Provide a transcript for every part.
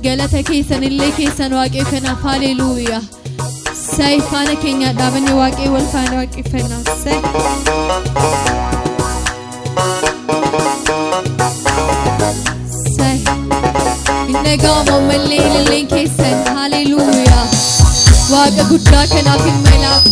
galata keessan illee keessan waaqee kanaaf haleluuyaa say faana keenya dhaabanii waaqee wal faana waaqeffannaa say Negamo malele keessan haleluuyaa waaqa guddaa kanaaf himmeelaaf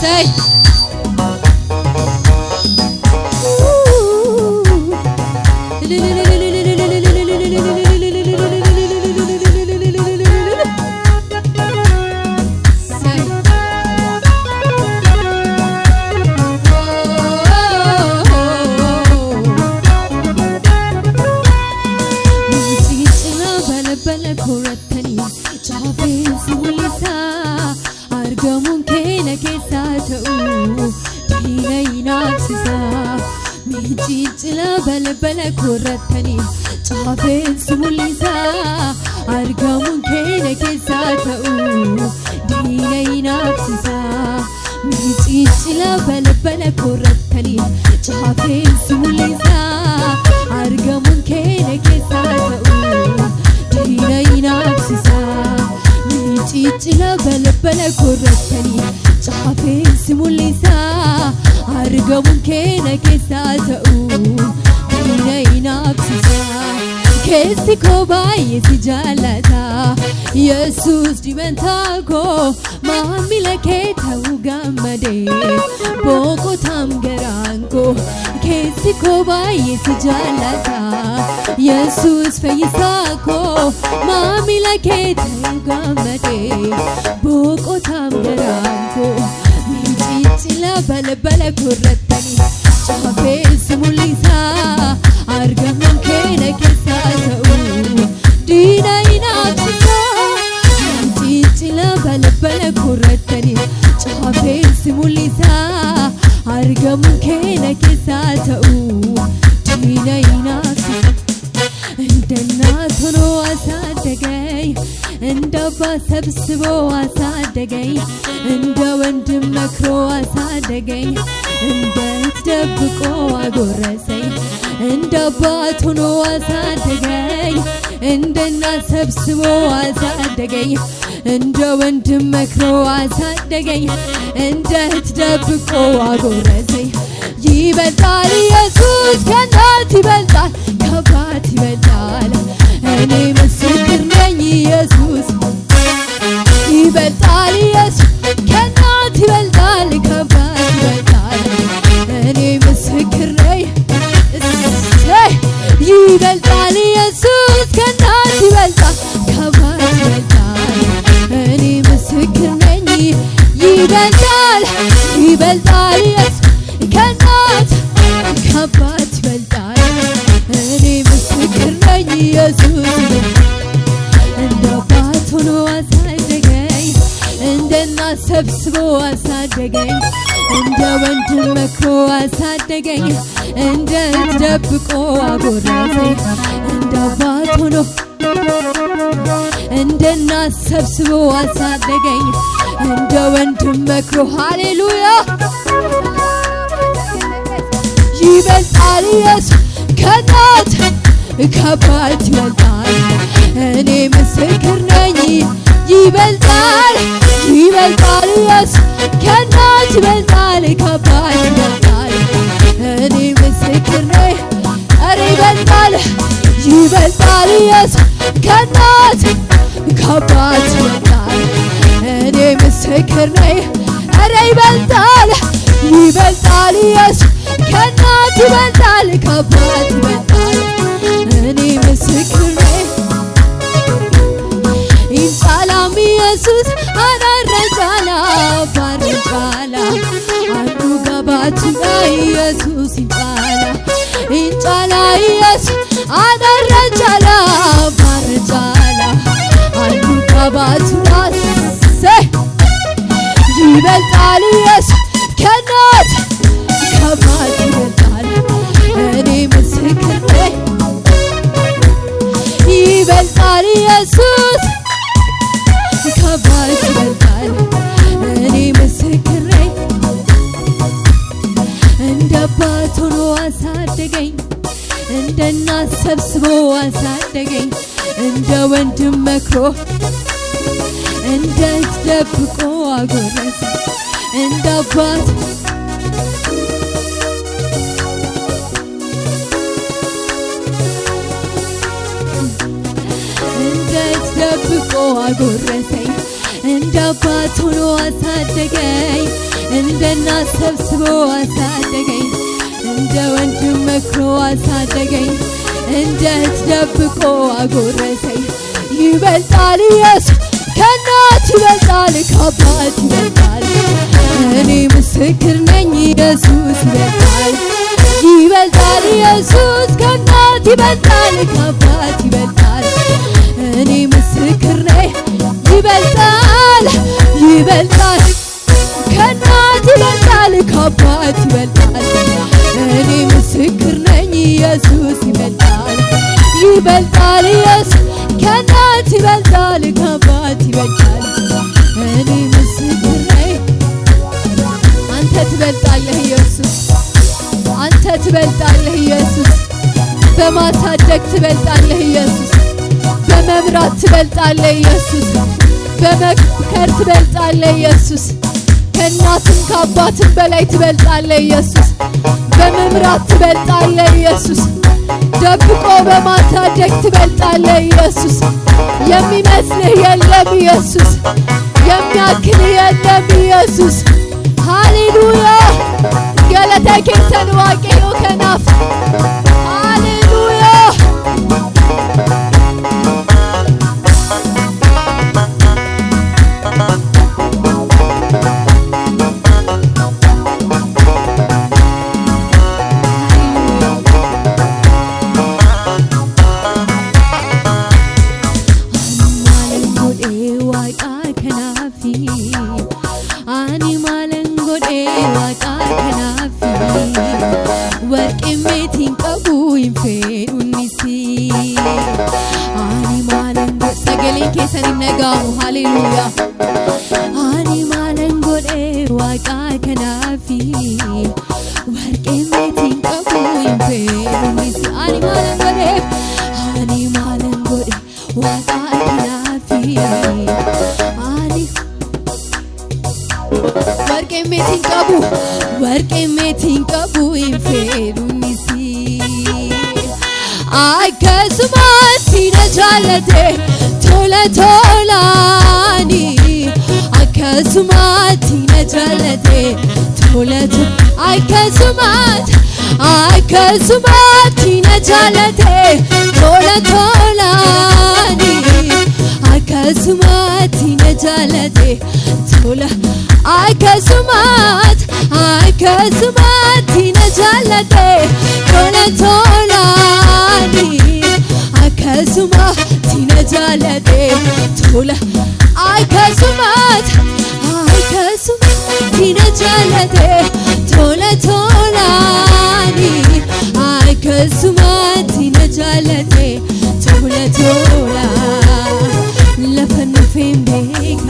say bala korratani chaafeen simulisa argamuun keenya keessa ta'u diina inaafsisa miichichila bala korratani chaafeen simulisa argamuun keenya keessa ta'u diina inaafsisa miichichila bala korratani chaafeen simulisa argamuun keenya keessa ta'u Kesi ko baay'ee si jaalata Yesuus dibantaa koo maamila kee ta'uu gammadee boqotaam garaan koo Kesi ko baay'ee si jaalata Yesuus fayyisaa koo maamila kee ta'uu gammadee boqotaam garaan koo miichichila bala korratani chaafee simulisaa argamuun keenya keessa ta'u diina inaafsisa miichichila bala korratani chaafee simulisaa argamuun keenya keessa ta'u diina inaafsisa እንደናቶኖ አሳደገኝ እንደ አባት ሰብስቦ አሳደገኝ እንደ ወንድም መክሮ አሳደገኝ እንዴት ደብቆ አጎረሰኝ እንደ አባት ሆኖ አሳደገኝ እንደ እናት ሰብስቦ አሳደገኝ እንደ ወንድም መክሮ አሳደገኝ እንዴት ደብቆ አጎረሰኝ ይበልጣል ኢየሱስ ከእናት ይበልጣል ከአባት ይበልጣል እኔ ምስክር ነኝ ኢየሱስ ይበልጣል ኢየሱስ ከእናት ይበልጣል ከአባት ይበልጣል እኔ ምስክር ነኝ ይበልጣል ኢየሱስ ከእናት ይበልጣል ከአባት ይበልጣል እኔ ምስክር ነኝ ይበልጣል ኢየሱስ ከእናት ከአባት ይበልጣል እኔ ምስክር ነኝ ኢየሱስ እንደ አባት ሆኖ አሳደገኝ እንደ እናት ሰብስቦ አሳደገኝ እንደ ወንድም መክሮ አሳደገኝ እንዴት ደብቆ አጎረሰኝ እንደ አባት ሆኖ እንደ እናት ሰብስቦ አሳደገኝ እንደ ወንድም መክሮ ሃሌሉያ ይበልጣል ኢየሱስ ከእናት ከአባት ይበልጣል እኔ ምስክር ነኝ ይበልጣል ኢየሱስ ከእናት ይበልጣል ከአባት ይበልጣል እኔ ምስክር ነኝ ኧረ ይበልጣል ኢየሱስ ከእናት ከአባት ይበልጣል እኔ ምስክር ነኝ ኧረ ይበልጣል ኢየሱስ ከእናት ይበልጣል ከአባት ይበልጣል እኔ ምስክር ነኝ ኢንቻላም ኢየሱስ አናረጃላ ባረጃላ አንዱ ገባችና ኢየሱስ ኢንቻላ ኢየሱስ አናረጃላ ባረጃላ አንዱ ገባችና ይበልጣል ኢየሱስ ከእናት ከአባት ይበልጣል እኔ ምስክር ነኝ ይበልጣል ኢየሱስ ከአባት ይበልጣል እኔ ምስክር ነኝ እንደ አባት ሆኖ አሳደገኝ እንደ እናት ሰብስቦ አሳደገኝ እንደ ወንድም መክሮ እንዴት ደብቆ አጎረሰ እንደ አባት እንዴት ደብቆ አጎረሰኝ እንደ አባት ሆኖ አሳደገኝ እንደ እናት ሰብስቦ አሳደገኝ እንደ ወንድም መክሮ አሳደገኝ እንዴት ደብቆ አጎረሰኝ ይበልጣል ኢየሱስ ከእናት ይበልጣል ከአባት ይበልጣል እኔ ምስክር ነኝ ኢየሱስ ይበልጣል ይበልጣል ኢየሱስ ከእናት ይበልጣል ከአባት ይበልጣል እኔ ምስክር ነኝ ይበልጣል ይበልጣል ከእናት ይበልጣል ከአባት ይበልጣል እኔ ምስክር ነኝ ኢየሱስ ይበልጣል ይበልጣል ኢየሱስ ከእናት ይበልጣል ከአባት ይበልጣል እኔ ምስክር ነኝ አንተ ትበልጣለህ ኢየሱስ አንተ ትበልጣለህ ኢየሱስ በማሳደግ ትበልጣለህ ኢየሱስ በመምራት ትበልጣለህ ኢየሱስ በመከር ትበልጣለህ ኢየሱስ ከእናትም ከአባትም በላይ ትበልጣለህ ኢየሱስ በመምራት ትበልጣለህ ኢየሱስ ደብቆ በማሳደግ ትበልጣለህ ኢየሱስ የሚመስልህ የለም ኢየሱስ የሚያክል የለም ኢየሱስ ሃሌሉያ ገለታ ኬሰን ዋቄዮ ከናፍ ሃሌሉያ ሃሌሉያ አኒ ማለንጎዴ ዋቃ ከናፊ ወርቄ ሜቲን ቀቡኝ ፌሩኒስ አኒ ማለንጎዴ ዋቃ ከናፊ አኒ ወርቄ ሜቲን ቀቡኝ ፌሩኒስ አከስማቲ ነጃለቴ ቶለቶላኒ አከስማቲ ነጃለቴ ቶለቶ አከስማቲ ነጃለቴ ቶለቶላኒ አከስማቲ ነጃለቴ ቶለ አከስማቲ ነጃለቴ ቶለቶላኒ አከስማቲ ነጃለቴ ቶለ አከስማቲ ነጃለቴ ቶለቶላኒ አከስማቲ ነጃለቴ ቶለቶላ ለፈንፌም ቤካ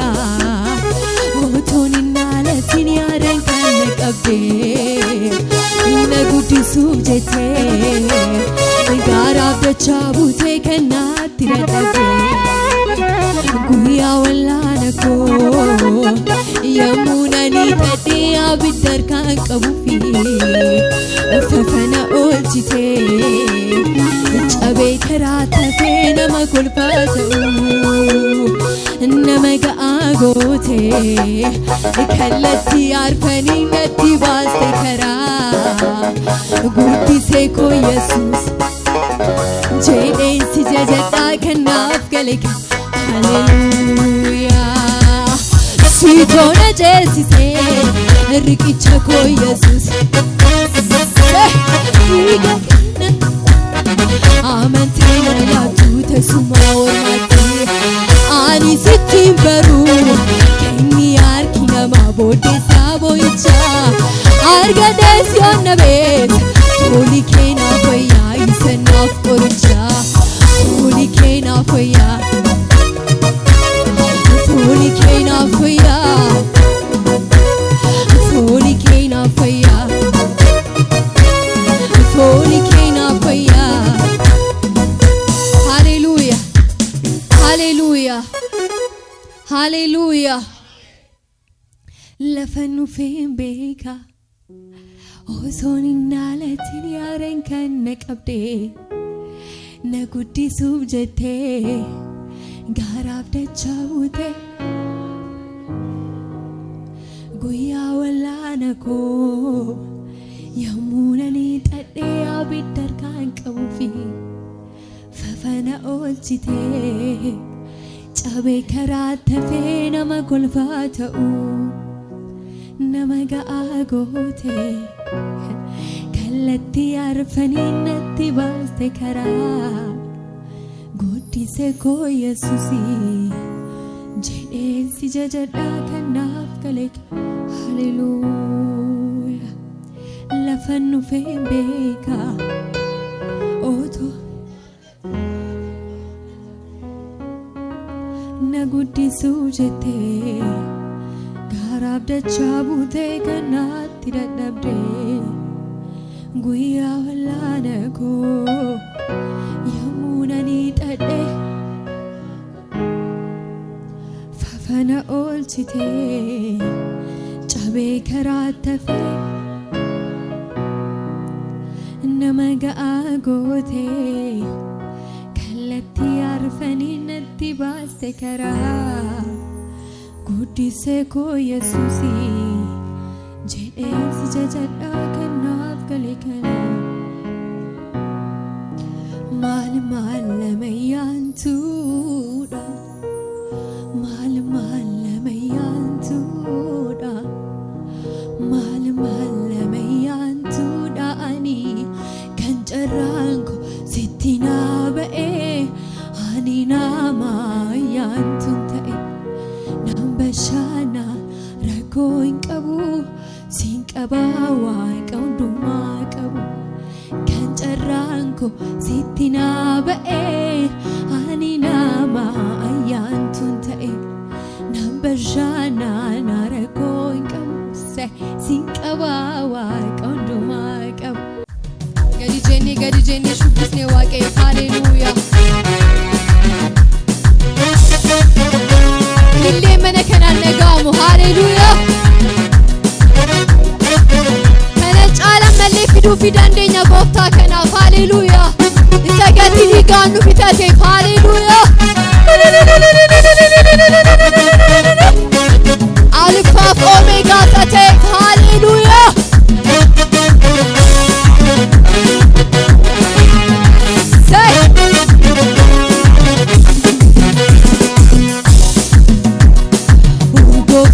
ኦቶንና ለቲን ያረንከን ቀብዴ ነጉዲሱፍ ጀቴ ጋራ በቻ ቡቴ ከናት ይረጠቤ ጉያ ወላነኮ የሙነኒ ተዴ አብደር ካንቀቡፊ ፈፈነ ኦልቺቴ ጨቤ ከራተፌ ነመ ኮልፋተው ነመ ገአጎቴ ከለቲ አርፈኒ ነቲ ባስቴ ከራ ጉዲሴ ኮ ኢየሱስ ጄዴን ሲጀጀዳ ከናፍ ገለከ ሃሌሉያ ሲቶነ ጄሲሴ ርቂቸ ኮ ኢየሱስ አመንቴ ነላቱ ተሱማ ወርማቴ አኒ ሲቲን በሩ ከኒ አርኪ ነማ ቦዴሳ ቦይቻ አርገደስ ዮነቤት ቶሊ ኬና ፈያ ይሰናፍ ቆርቻ ቶሊ ኬና ፈያ ቶሊ ኬና ፈያ ቶሊ ኬና ፈያ ቶሊ ኬና ፈያ ሃሌሉያ Hallelujah. Lafanu beka osoni nalatin yaren kan nakabde nagudi subjete garab de chabute guya wala nako yamunani tade abidar kan kabufi fafana olchite chabe karate fe nama kulfata namaga agote kallati arfani natti baste kara gudi se ko yesusi jede si jajada kanaf kalek hallelujah lafanu fe beka oto nagudi sujete garab de chabute kanati dadabde guya wala nako yamunani tade fafana olchite chabe karatafe namaga agote kallati arfani natti baste kara gudi se ko yesusi jede si jajada kanaf kalekala mal mayantuda mal mayantuda mal mayantuda ani kanjaranko sitina bae ani nama yantuntae nambashana rakoin kabu sinkabawa kaunduma kabu kanjaranko sitina bae ani nama yantuntae nambashana narakoin kabu se sinkabawa kaunduma kabu gadi jeni shubisne waqe hallelujah lille mena kana negamu hallelujah kana cala malle fidu fidandenya gofta kana hallelujah isagati diganu fitate hallelujah alpha omega tate hallelujah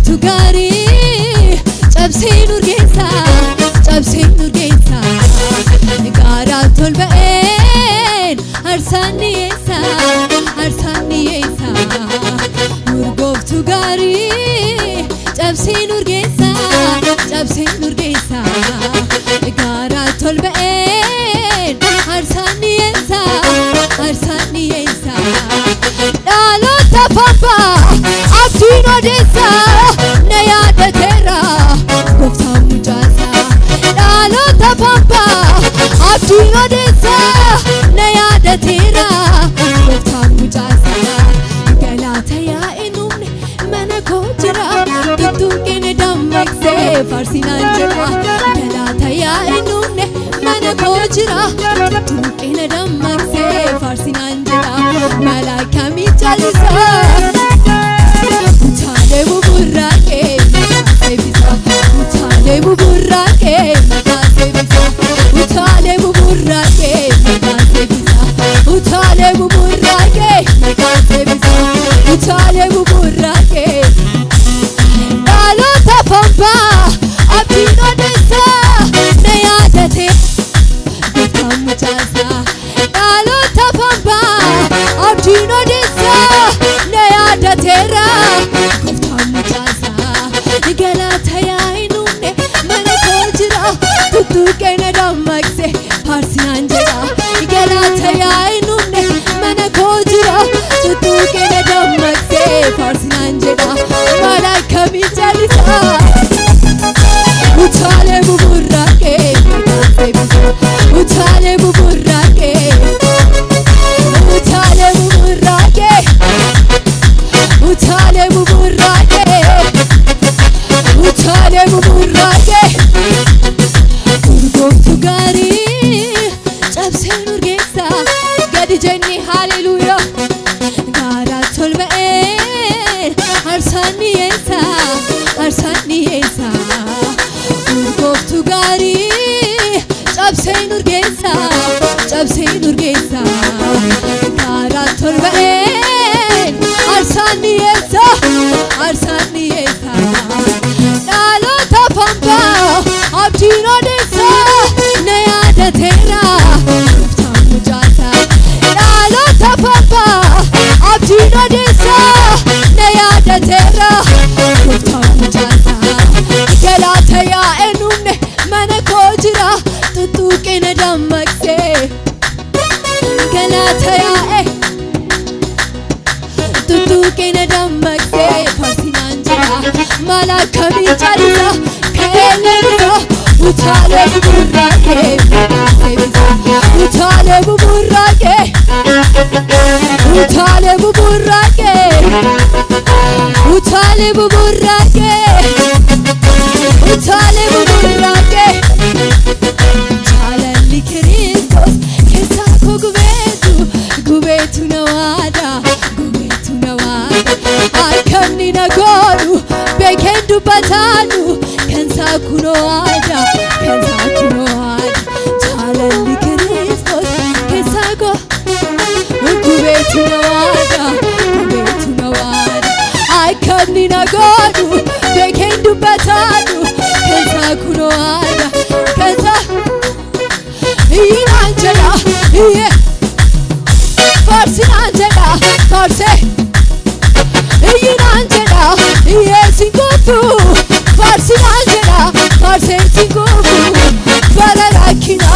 Tugari cabsin urgesa gara tolben arsani esa urgof tugari cabsin urgesa gara tolben arsani esa dalo tapapa abdino desa nayada terra gofta mujasa dalo tapapa abdino desa nayada terra gofta mujasa galata ya inum mana kojra tutukene damakse farsina jara galata ya inum mana kojra tutukene damakse farsina jara malaka mi chalisa Utale buburake sebisa utale buburake sebisa utale buburake sebisa utale buburake sebisa utale buburake dalo tapamba abino desa nayadate bekamujasa dalo tapamba abino desa nayadate cabseen urgeessa karaa torba'een arsaan dhiyeessa dhaloota fambaa abdiin odeessa na yaadateera gooftaan mucaasa dhaloota fambaa abdiin odeessa na yaadateera gooftaan mucaasa galaata yaa'e numne mana koo jira tuttuqina dammaqsee galaata yaa'e tuttuqina dammaqsee farsinaan jira maal akkamii calisa ka'eelleessa utaalee buburraaqee utaalee buburraaqee utaalee buburraaqee utaalee buburraaqee utaalee buburraaqee jaalalli Kiristoos keessaa koo gubeetu na waada akkamni na godhu beekeen dubbataanu kansaa kunoo waada jaalalli Kiristoos keessaa koo gubeetu na waada akkamni na godhu beekeen dubbataanu kansaa kunoo waada kansaa inaan jedha farsinaan jedha farsee inaan jedha yeesin goofu farsinaan jedha farseensin goofu bara rakkina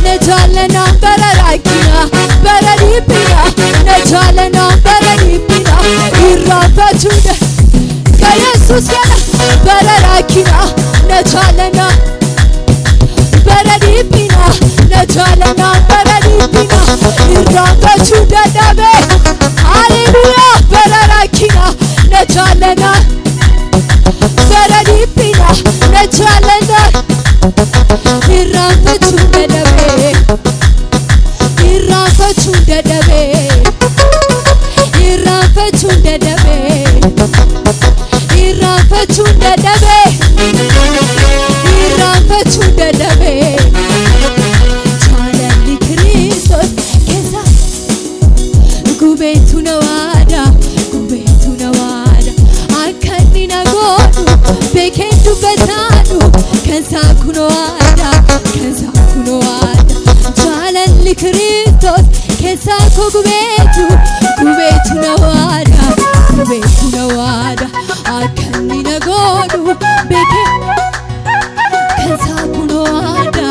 na jaallanaan bara rakkina bara dhiphina na jaallanaan bara dhiphina irraanfachuudha ka Yesuus kana bara rakkina na jaallanaan bara dhiphina na jaallanaan bara dhiphina irraanfachuu dadhabee haleluuyaa bara rakkina na jaallanaan bara dhiphina na jaallanaan irraanfachuu dadhabee irraanfachuu dadhabee irraanfachuu dadhabee irraanfachuu dadhabee irraanfachuu dadhabee jaalalli Kiristoos keessa gubeetu na waada akka inni na godhu beekeen dubbataanu kansaa kunoo waada jaalalli Kiristoos keessaa koo gubeetu na waada akka inni na godhu beekeen kansaa kunoo waada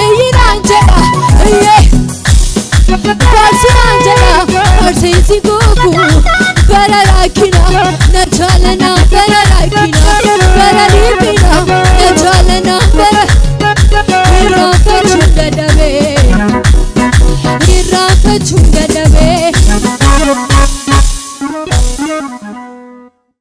eeyyinaan jedha farsinaan jedha farseensi goofu bara rakkina na jaallanaan bara rakkina